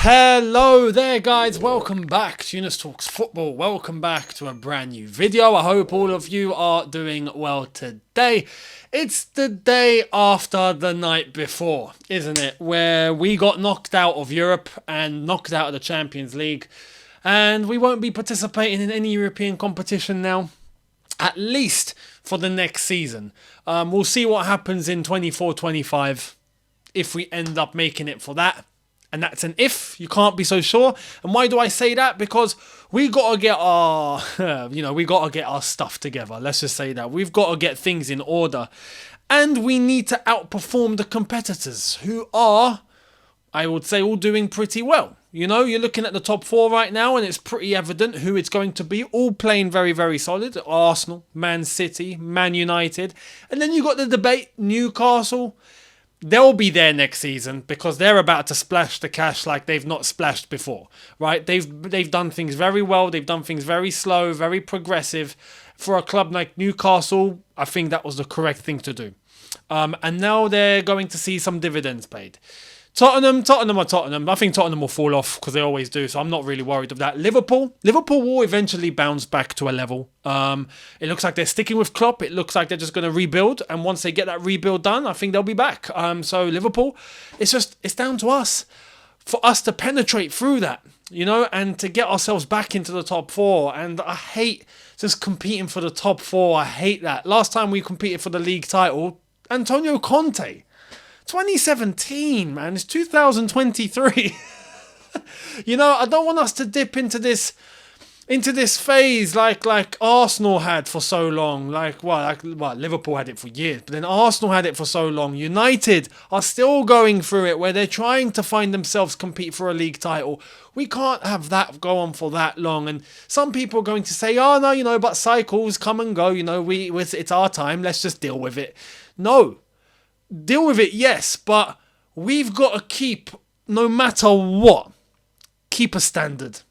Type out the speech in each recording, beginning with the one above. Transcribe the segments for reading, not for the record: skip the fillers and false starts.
Hello there guys, welcome back to Younes Talks Football. Welcome back to a brand new video. I hope all of you are doing well today. It's the day after the night before, isn't it? Where we got knocked out of Europe and knocked out of the Champions League. And we won't be participating in any European competition now, at least for the next season. We'll see what happens in 24-25 if we end up making it for that. And that's an if. You can't be so sure. And why do I say that? Because we gotta get our, we gotta get our stuff together. Let's just say that we've got to get things in order, and we need to outperform the competitors who are, I would say, all doing pretty well. You know, you're looking at the top four right now, and it's pretty evident who it's going to be. All playing very, very solid. Arsenal, Man City, Man United, and then you got the debate. Newcastle. They'll be there next season because they're about to splash the cash like they've not splashed before, right? They've done things very well. They've done things very slow, very progressive. For a club like Newcastle, I think that was the correct thing to do. And now they're going to see some dividends paid. Tottenham. I think Tottenham will fall off because they always do, so I'm not really worried of that. Liverpool will eventually bounce back to a level. It looks like they're sticking with Klopp. It looks like they're just going to rebuild, and once they get that rebuild done, I think they'll be back. So Liverpool, it's down to us, for us to penetrate through that, and to get ourselves back into the top four. And I hate just competing for the top four. I hate that. Last time we competed for the league title, Antonio Conte. 2017, man. It's 2023. I don't want us to dip into this phase like Arsenal had for so long. Liverpool had it for years, but then Arsenal had it for so long. United are still going through it, where they're trying to find themselves compete for a league title. We can't have that go on for that long. And some people are going to say, "Oh no, but cycles come and go. It's our time. Let's just deal with it." No. Deal with it, yes, but we've got to keep, no matter what, keep a standard.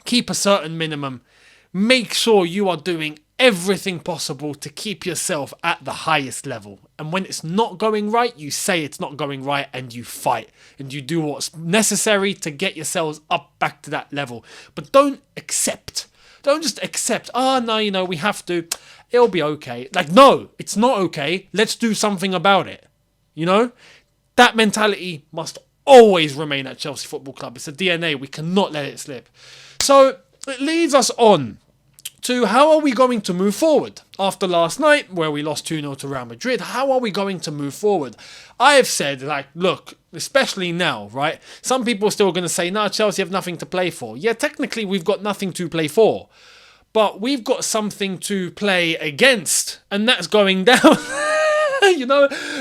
Keep a certain minimum. Make sure you are doing everything possible to keep yourself at the highest level. And when it's not going right, you say it's not going right and you fight. And you do what's necessary to get yourselves up back to that level. But don't accept. Don't just accept, we have to. It'll be okay. No, it's not okay. Let's do something about it. That mentality must always remain at Chelsea Football Club. It's a DNA. We cannot let it slip. So it leads us on to how are we going to move forward? After last night, where we lost 2-0 to Real Madrid, how are we going to move forward? I have said, look, especially now, right? Some people are still going to say, no, Chelsea have nothing to play for. Yeah, technically we've got nothing to play for. But we've got something to play against, and that's going down.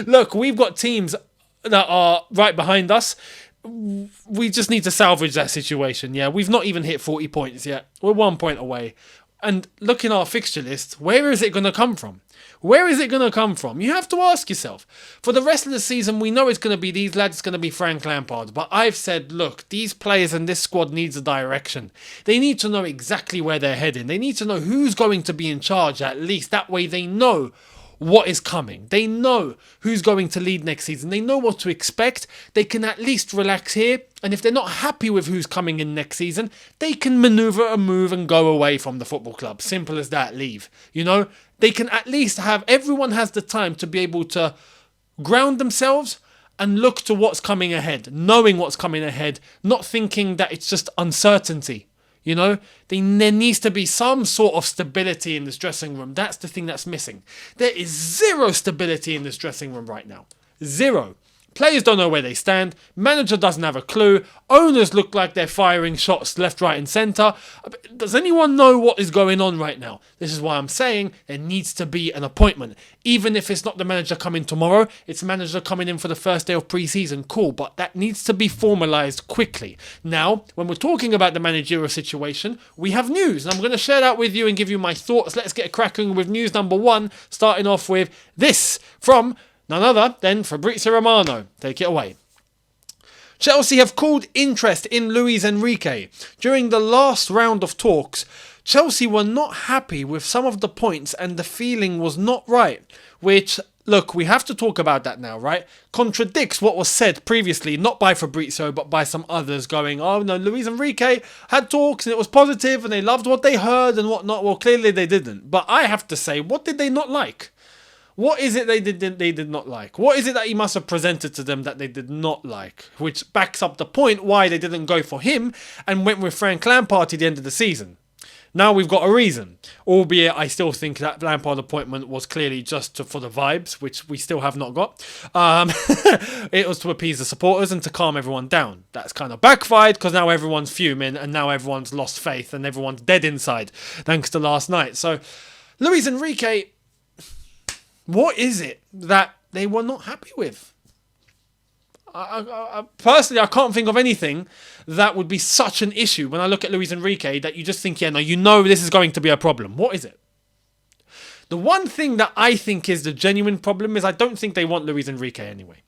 Look, we've got teams that are right behind us. We just need to salvage that situation. Yeah, we've not even hit 40 points yet. We're 1 point away. And look in our fixture list, where is it going to come from? Where is it going to come from? You have to ask yourself. For the rest of the season, we know it's going to be these lads, it's going to be Frank Lampard. But I've said, look, these players and this squad needs a direction. They need to know exactly where they're heading. They need to know who's going to be in charge, at least. That way they know what is coming. They know who's going to lead next season. They know what to expect. They can at least relax here. And if they're not happy with who's coming in next season, they can maneuver a move and go away from the football club. Simple as that. Leave. They can at least everyone has the time to be able to ground themselves and look to what's coming ahead, knowing what's coming ahead, not thinking that it's just uncertainty. There needs to be some sort of stability in this dressing room. That's the thing that's missing. There is zero stability in this dressing room right now. Zero. Players don't know where they stand. Manager doesn't have a clue. Owners look like they're firing shots left, right and centre. Does anyone know what is going on right now? This is why I'm saying there needs to be an appointment. Even if it's not the manager coming tomorrow, it's manager coming in for the first day of pre-season. Cool, but that needs to be formalised quickly. Now, when we're talking about the managerial situation, we have news. And I'm going to share that with you and give you my thoughts. Let's get cracking with news number one, starting off with this from none other than Fabrizio Romano. Take it away. Chelsea have called interest in Luis Enrique. During the last round of talks, Chelsea were not happy with some of the points and the feeling was not right, which look, we have to talk about that now, right? Contradicts what was said previously, not by Fabrizio, but by some others going, oh no, Luis Enrique had talks and it was positive and they loved what they heard and whatnot. Well, clearly they didn't. But I have to say, what did they not like? What is it they did not like? What is it that he must have presented to them that they did not like? Which backs up the point why they didn't go for him and went with Frank Lampard at the end of the season. Now we've got a reason, albeit I still think that Lampard appointment was clearly just for the vibes, which we still have not got. It was to appease the supporters and to calm everyone down. That's kind of backfired because now everyone's fuming and now everyone's lost faith and everyone's dead inside thanks to last night. So, Luis Enrique, what is it that they were not happy with? Personally, I can't think of anything that would be such an issue when I look at Luis Enrique that you just think, yeah, no, you know this is going to be a problem. What is it? The one thing that I think is the genuine problem is I don't think they want Luis Enrique anyway.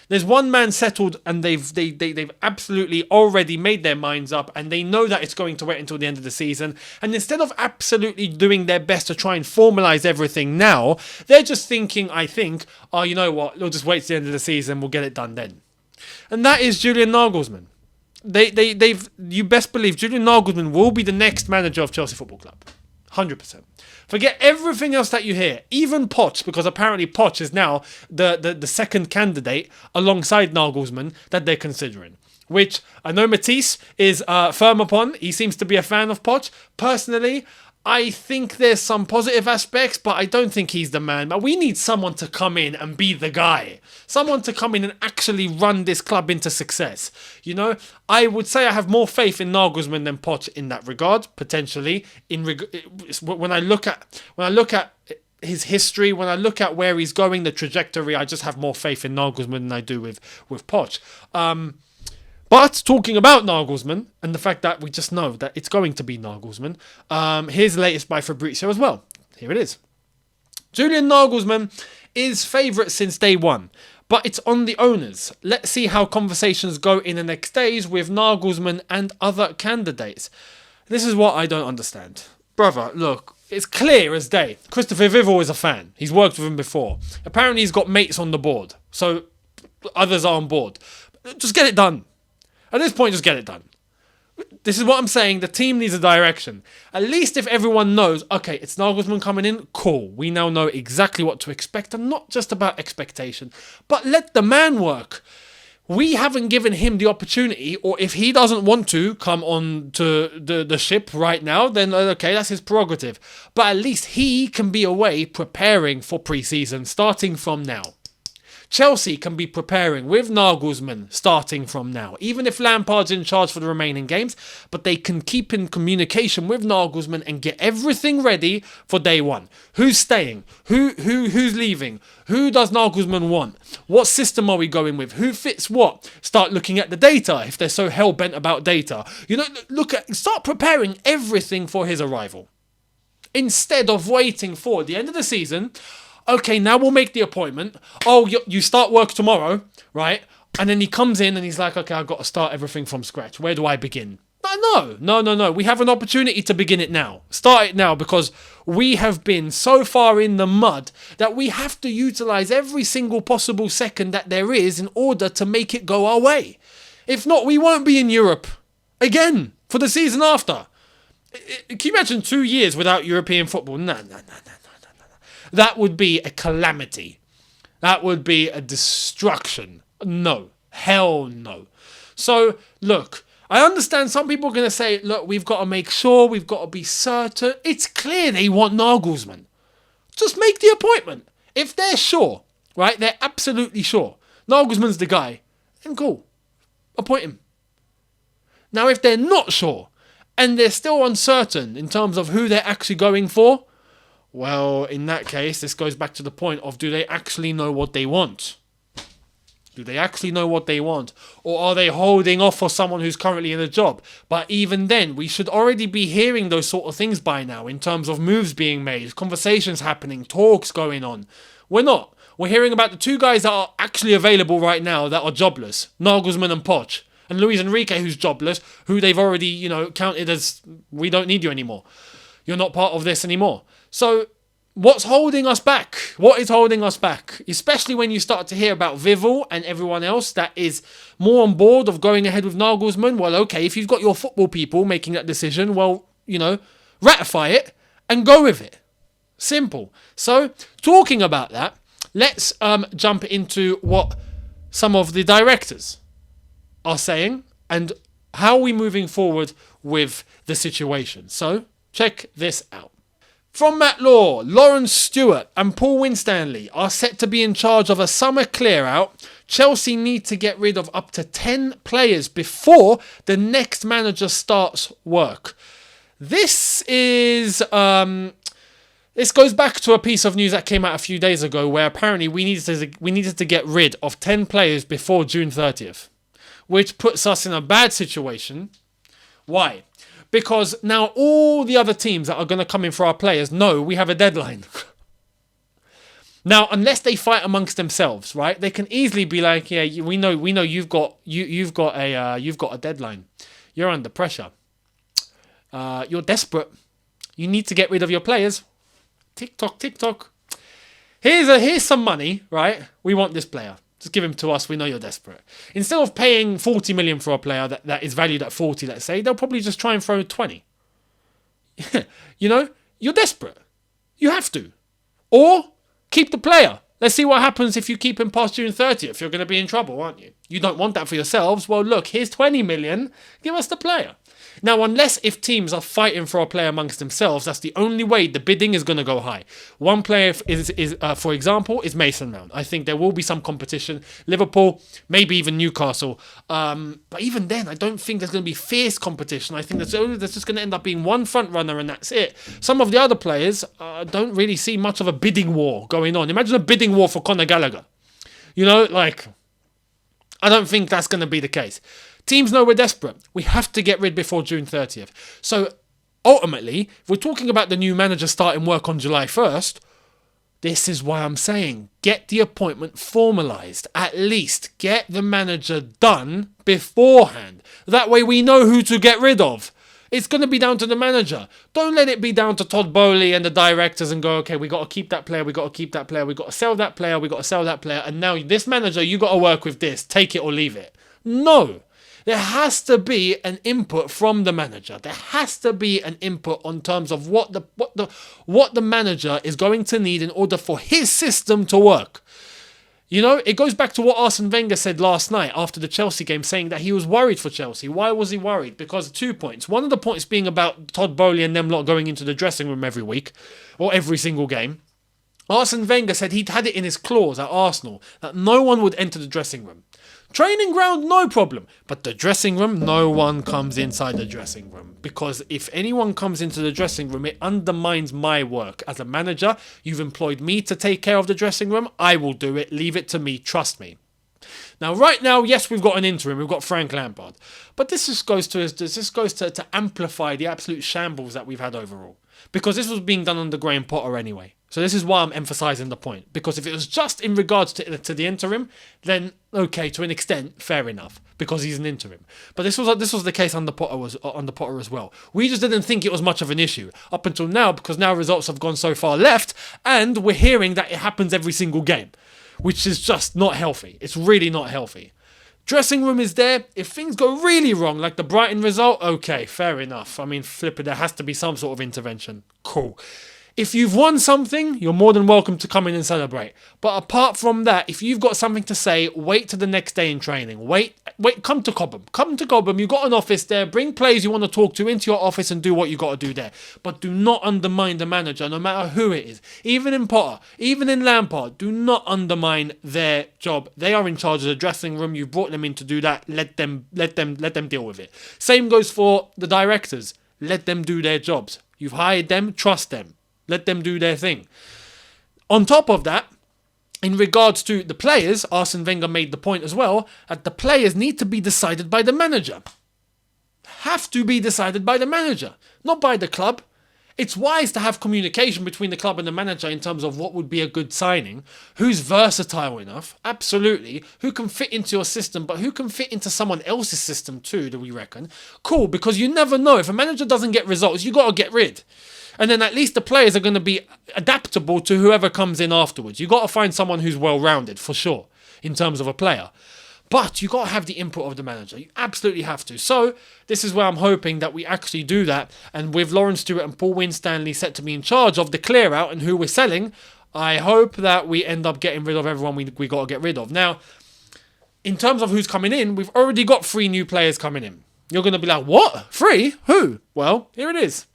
There's one man settled and they've absolutely already made their minds up and they know that it's going to wait until the end of the season. And instead of absolutely doing their best to try and formalise everything now, they're just thinking, I think, oh, you know what, we'll just wait till the end of the season, we'll get it done then. And that is Julian Nagelsmann. You best believe Julian Nagelsmann will be the next manager of Chelsea Football Club. 100%. Forget everything else that you hear, even POCH, because apparently POCH is now the second candidate alongside Nagelsmann that they're considering. Which I know Matisse is firm upon. He seems to be a fan of POCH. Personally, I think there's some positive aspects, but I don't think he's the man. But we need someone to come in and be the guy. Someone to come in and actually run this club into success. You know, I would say I have more faith in Nagelsmann than Poch in that regard, potentially. When I look at his history, when I look at where he's going, the trajectory, I just have more faith in Nagelsmann than I do with Poch. But talking about Nagelsmann and the fact that we just know that it's going to be Nagelsmann, here's the latest by Fabrizio as well. Here it is. Julian Nagelsmann is favourite since day one, but it's on the owners. Let's see how conversations go in the next days with Nagelsmann and other candidates. This is what I don't understand. Brother, look, it's clear as day. Christopher Vivell is a fan. He's worked with him before. Apparently he's got mates on the board, so others are on board. Just get it done. At this point, just get it done. This is what I'm saying. The team needs a direction. At least if everyone knows, okay, it's Nagelsmann coming in, cool. We now know exactly what to expect and not just about expectation. But let the man work. We haven't given him the opportunity, or if he doesn't want to come on to the ship right now, then okay, that's his prerogative. But at least he can be away preparing for pre-season, starting from now. Chelsea can be preparing with Nagelsmann starting from now, even if Lampard's in charge for the remaining games, but they can keep in communication with Nagelsmann and get everything ready for day one. Who's staying? Who's leaving? Who does Nagelsmann want? What system are we going with? Who fits what? Start looking at the data if they're so hell-bent about data. You know, start preparing everything for his arrival. Instead of waiting for the end of the season. Okay, now we'll make the appointment. Oh, you start work tomorrow, right? And then he comes in and he's like, okay, I've got to start everything from scratch. Where do I begin? No. We have an opportunity to begin it now. Start it now because we have been so far in the mud that we have to utilize every single possible second that there is in order to make it go our way. If not, we won't be in Europe again for the season after. Can you imagine 2 years without European football? No. That would be a calamity. That would be a destruction. No. Hell no. So, look, I understand some people are going to say, look, we've got to make sure, we've got to be certain. It's clear they want Nagelsmann. Just make the appointment. If they're sure, right, they're absolutely sure, Nagelsmann's the guy, then cool. Appoint him. Now, if they're not sure, and they're still uncertain in terms of who they're actually going for, well, in that case, this goes back to the point of, do they actually know what they want? Do they actually know what they want? Or are they holding off for someone who's currently in a job? But even then, we should already be hearing those sort of things by now in terms of moves being made, conversations happening, talks going on. We're not. We're hearing about the two guys that are actually available right now that are jobless, Nagelsmann and Poch. And Luis Enrique, who's jobless, who they've already, counted as, we don't need you anymore. You're not part of this anymore. So, what's holding us back? What is holding us back? Especially when you start to hear about Vivel and everyone else that is more on board of going ahead with Nagelsmann. Well, okay, if you've got your football people making that decision, well, ratify it and go with it. Simple. So, talking about that, let's jump into what some of the directors are saying and how are we moving forward with the situation. So, check this out. From Matt Law, Lawrence Stewart and Paul Winstanley are set to be in charge of a summer clear-out. Chelsea need to get rid of up to 10 players before the next manager starts work. This is... This goes back to a piece of news that came out a few days ago where apparently we needed to get rid of 10 players before June 30th, which puts us in a bad situation. Why? Because now all the other teams that are going to come in for our players know we have a deadline. Now, unless they fight amongst themselves, right? They can easily be like, yeah, we know you've got a deadline. You're under pressure. You're desperate. You need to get rid of your players. Tick tock. Here's some money, right? We want this player. Just give him to us. We know you're desperate. Instead of paying 40 million for a player that is valued at 40, let's say, they'll probably just try and throw 20. You're desperate. You have to. Or keep the player. Let's see what happens if you keep him past June 30th. You're going to be in trouble, aren't you? You don't want that for yourselves. Well, look, here's 20 million. Give us the player. Now, unless if teams are fighting for a player amongst themselves, that's the only way the bidding is going to go high. One player is for example, is Mason Mount. I think there will be some competition. Liverpool, maybe even Newcastle. But even then, I don't think there's going to be fierce competition. I think there's just going to end up being one front runner and that's it. Some of the other players don't really see much of a bidding war going on. Imagine a bidding war for Conor Gallagher. I don't think that's going to be the case. Teams know we're desperate. We have to get rid before June 30th. So, ultimately, if we're talking about the new manager starting work on July 1st, this is why I'm saying get the appointment formalised. At least get the manager done beforehand. That way we know who to get rid of. It's going to be down to the manager. Don't let it be down to Todd Bowley and the directors and go, okay, we got to keep that player, we got to keep that player, we got to sell that player, we got to sell that player, and now this manager, you got to work with this. Take it or leave it. No. There has to be an input from the manager. There has to be an input on terms of what the manager is going to need in order for his system to work. It goes back to what Arsene Wenger said last night after the Chelsea game, saying that he was worried for Chelsea. Why was he worried? Because of 2 points. One of the points being about Todd Bowley and them lot going into the dressing room every week or every single game. Arsene Wenger said he'd had it in his clause at Arsenal that no one would enter the dressing room. Training ground, no problem. But the dressing room, no one comes inside the dressing room. Because if anyone comes into the dressing room, it undermines my work. As a manager, you've employed me to take care of the dressing room. I will do it. Leave it to me. Trust me. Now, right now, yes, we've got an interim. We've got Frank Lampard. But this just goes to amplify the absolute shambles that we've had overall. Because this was being done under Graham Potter anyway. So this is why I'm emphasising the point. Because if it was just in regards to the interim, then okay, to an extent, fair enough. Because he's an interim. But this was the case under Potter as well. We just didn't think it was much of an issue up until now, because now results have gone so far left, and we're hearing that it happens every single game, which is just not healthy. It's really not healthy. Dressing room is there. If things go really wrong, like the Brighton result, okay, fair enough. I mean, flip it, there has to be some sort of intervention. Cool. If you've won something, you're more than welcome to come in and celebrate. But apart from that, if you've got something to say, wait till the next day in training. Wait, come to Cobham. Come to Cobham. You've got an office there. Bring players you want to talk to into your office and do what you got to do there. But do not undermine the manager, no matter who it is. Even in Potter, even in Lampard, do not undermine their job. They are in charge of the dressing room. You brought them in to do that. Let them deal with it. Same goes for the directors. Let them do their jobs. You've hired them. Trust them. Let them do their thing. On top of that, in regards to the players, Arsene Wenger made the point as well, that the players need to be decided by the manager. Have to be decided by the manager, not by the club. It's wise to have communication between the club and the manager in terms of what would be a good signing, who's versatile enough, absolutely, who can fit into your system, but who can fit into someone else's system too, do we reckon? Cool, because you never know. If a manager doesn't get results, you got to get rid. And then at least the players are going to be adaptable to whoever comes in afterwards. You've got to find someone who's well-rounded, for sure, in terms of a player. But you got to have the input of the manager. You absolutely have to. So this is where I'm hoping that we actually do that. And with Lawrence Stewart and Paul Winstanley set to be in charge of the clear out and who we're selling, I hope that we end up getting rid of everyone we got to get rid of. Now, in terms of who's coming in, we've already got 3 new players coming in. You're going to be like, what? 3? Who? Well, here it is.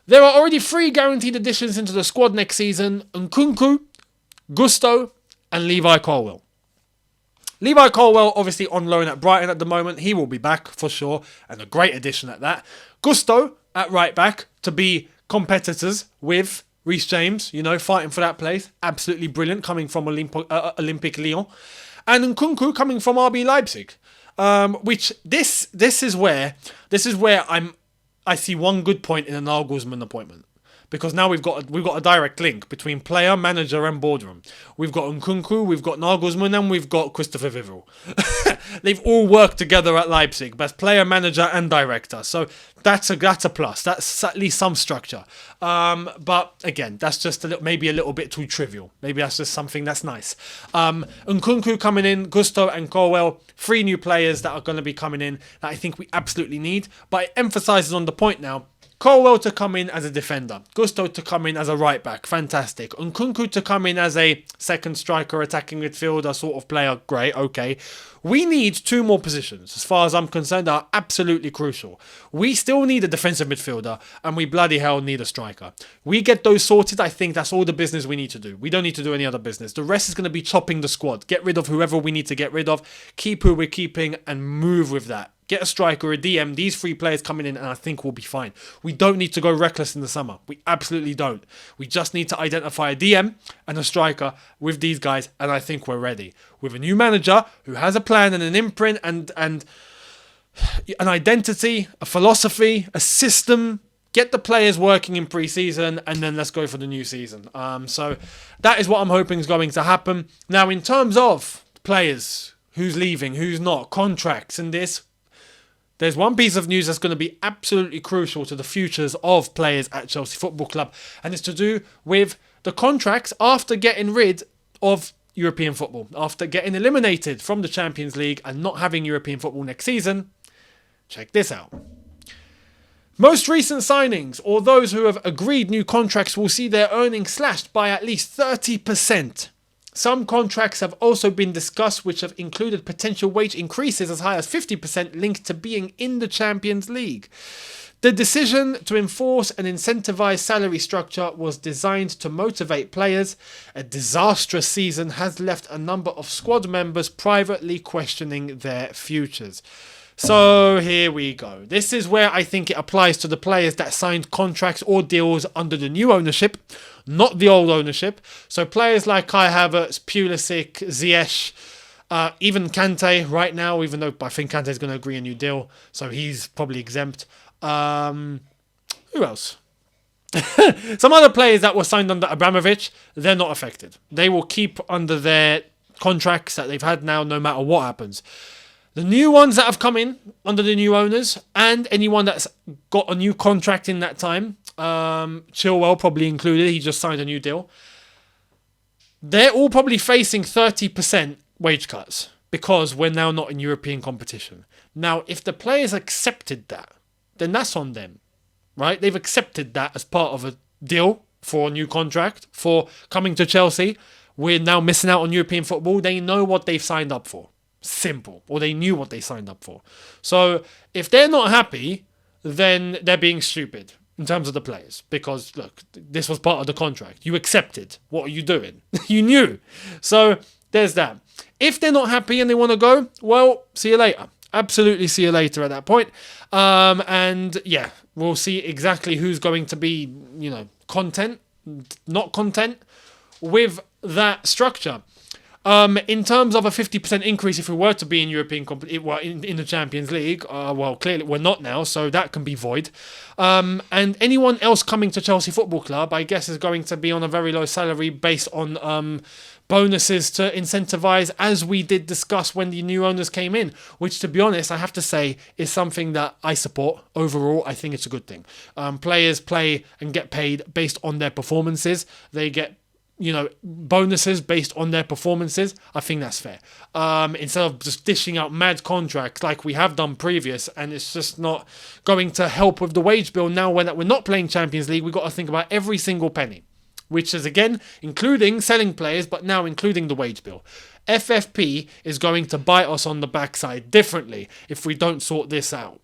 There are already 3 guaranteed additions into the squad next season. Nkunku, Gusto, and Levi Colwill. Levi Colwill, obviously on loan at Brighton at the moment. He will be back for sure, and a great addition at that. Gusto at right back to be competitors with Reece James, fighting for that place. Absolutely brilliant, coming from Olympique Lyon. And Nkunku coming from RB Leipzig. Which this is where I see one good point in a Nagelsmann appointment. Because now we've got a direct link between player, manager and boardroom. We've got Nkunku, we've got Nagelsmann, and we've got Christopher Vivell. They've all worked together at Leipzig, best player, manager and director. So that's a plus. That's at least some structure. But again, that's just maybe a little bit too trivial. Maybe that's just something that's nice. Nkunku coming in, Gusto and Colwell, 3 new players that are going to be coming in that I think we absolutely need. But it emphasises on the point now. Colwell to come in as a defender. Gusto to come in as a right back. Fantastic. Nkunku to come in as a second striker, attacking midfielder sort of player. Great, okay. We need 2 more positions, as far as I'm concerned, that are absolutely crucial. We still need a defensive midfielder, and we bloody hell need a striker. We get those sorted, I think that's all the business we need to do. We don't need to do any other business. The rest is going to be chopping the squad. Get rid of whoever we need to get rid of. Keep who we're keeping, and move with that. Get a striker, a DM, these 3 players coming in, and I think we'll be fine. We don't need to go reckless in the summer. We absolutely don't. We just need to identify a DM and a striker with these guys, and I think we're ready. With a new manager who has a plan and an imprint and an identity, a philosophy, a system. Get the players working in pre-season, and then let's go for the new season. So that is what I'm hoping is going to happen. Now, in terms of players, who's leaving, who's not, contracts and this, there's one piece of news that's going to be absolutely crucial to the futures of players at Chelsea Football Club, and it's to do with the contracts after getting rid of European football, after getting eliminated from the Champions League and not having European football next season. Check this out. Most recent signings, or those who have agreed new contracts, will see their earnings slashed by at least 30%. Some contracts have also been discussed which have included potential wage increases as high as 50% linked to being in the Champions League. The decision to enforce an incentivized salary structure was designed to motivate players. A disastrous season has left a number of squad members privately questioning their futures. So here we go. This is where I think it applies to the players that signed contracts or deals under the new ownership, not the old ownership. So players like Kai Havertz, Pulisic, Ziyech, even Kante right now, even though I think Kante is going to agree a new deal, so he's probably exempt. Who else? Some other players that were signed under Abramovich, they're not affected. They will keep under their contracts that they've had now no matter what happens. The new ones that have come in under the new owners, and anyone that's got a new contract in that time, Chilwell probably included, he just signed a new deal, they're all probably facing 30% wage cuts because we're now not in European competition. Now, if the players accepted that, then that's on them, right? They've accepted that as part of a deal for a new contract, for coming to Chelsea. We're now missing out on European football. They know what they've signed up for. Simple. Or they knew what they signed up for. So if they're not happy, then they're being stupid in terms of the players. Because, look, this was part of the contract. You accepted. What are you doing? You knew. So there's that. If they're not happy and they want to go, well, see you later. Absolutely see you later at that point. And yeah, we'll see exactly who's going to be, not content with that structure. In terms of a 50% increase, if we were to be in European in the Champions League, well, clearly we're not now, so that can be void. And anyone else coming to Chelsea Football Club, I guess, is going to be on a very low salary based on bonuses to incentivize, as we did discuss when the new owners came in, which, to be honest, I have to say is something that I support. Overall, I think it's a good thing. Players play and get paid based on their performances. They get bonuses based on their performances. I think that's fair. Instead of just dishing out mad contracts like we have done previous, and it's just not going to help with the wage bill. Now, when we're not playing Champions League, we've got to think about every single penny, which is, again, including selling players, but now including the wage bill. FFP is going to bite us on the backside differently if we don't sort this out.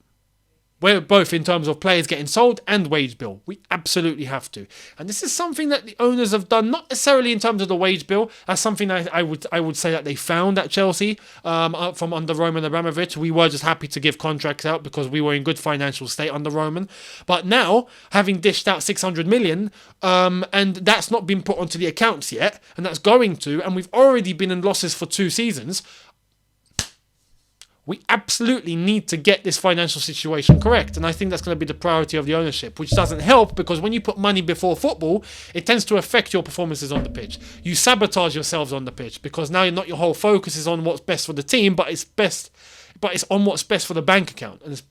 We're both in terms of players getting sold and wage bill. We absolutely have to. And this is something that the owners have done, not necessarily in terms of the wage bill. That's something I would say that they found at Chelsea from under Roman Abramovich. We were just happy to give contracts out because we were in good financial state under Roman. But now, having dished out 600 million, and that's not been put onto the accounts yet, and that's going to, and we've already been in losses for 2 seasons, we absolutely need to get this financial situation correct. And I think that's going to be the priority of the ownership, which doesn't help because when you put money before football, it tends to affect your performances on the pitch. You sabotage yourselves on the pitch because now your whole focus is on what's best for the team, but it's on what's best for the bank account. And it's,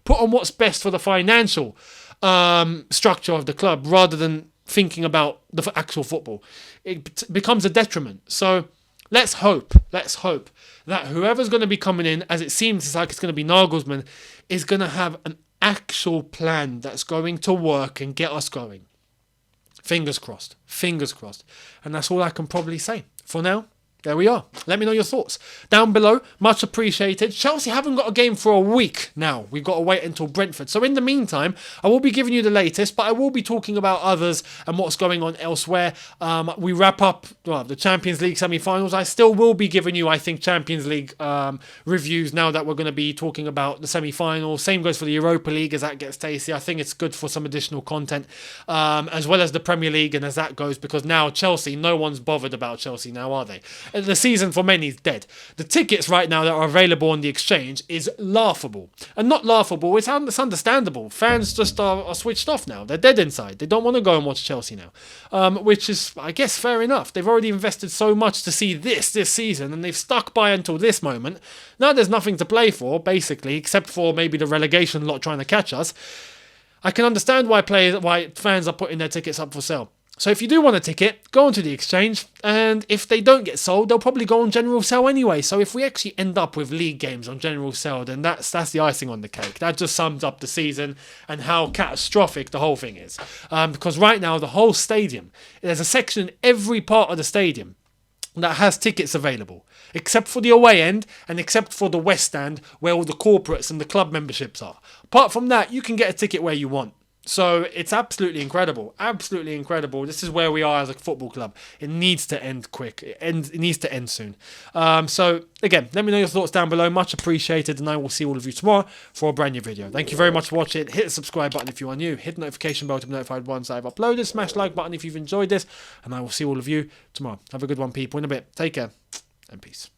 put on what's best for the financial structure of the club rather than thinking about the actual football. It becomes a detriment. So let's hope that whoever's going to be coming in, as it seems like it's going to be Nagelsmann, is going to have an actual plan that's going to work and get us going. Fingers crossed. And that's all I can probably say. For now, there we are. Let me know your thoughts down below. Much appreciated. Chelsea haven't got a game for a week now. We've got to wait until Brentford. So in the meantime, I will be giving you the latest, but I will be talking about others and what's going on elsewhere. We wrap up the Champions League semi-finals. I still will be giving you, I think, Champions League reviews now that we're going to be talking about the semi-finals. Same goes for the Europa League as that gets tasty. I think it's good for some additional content, as well as the Premier League and as that goes, because now Chelsea, no one's bothered about Chelsea now, are they? The season for many is dead. The tickets right now that are available on the exchange is laughable. And not laughable, it's understandable. Fans just are switched off now. They're dead inside. They don't want to go and watch Chelsea now. Which is, I guess, fair enough. They've already invested so much to see this season, and they've stuck by until this moment. Now there's nothing to play for, basically, except for maybe the relegation lot trying to catch us. I can understand why fans are putting their tickets up for sale. So if you do want a ticket, go onto the exchange, and if they don't get sold, they'll probably go on general sale anyway. So if we actually end up with league games on general sale, then that's the icing on the cake. That just sums up the season and how catastrophic the whole thing is. Because right now, the whole stadium, there's a section in every part of the stadium that has tickets available, except for the away end and except for the west stand where all the corporates and the club memberships are. Apart from that, you can get a ticket where you want. So it's absolutely incredible. Absolutely incredible. This is where we are as a football club. It needs to end quick. It needs to end soon. So again, let me know your thoughts down below. Much appreciated. And I will see all of you tomorrow for a brand new video. Thank you very much for watching. Hit the subscribe button if you are new. Hit the notification bell to be notified once I've uploaded. Smash the like button if you've enjoyed this. And I will see all of you tomorrow. Have a good one, people. In a bit. Take care and peace.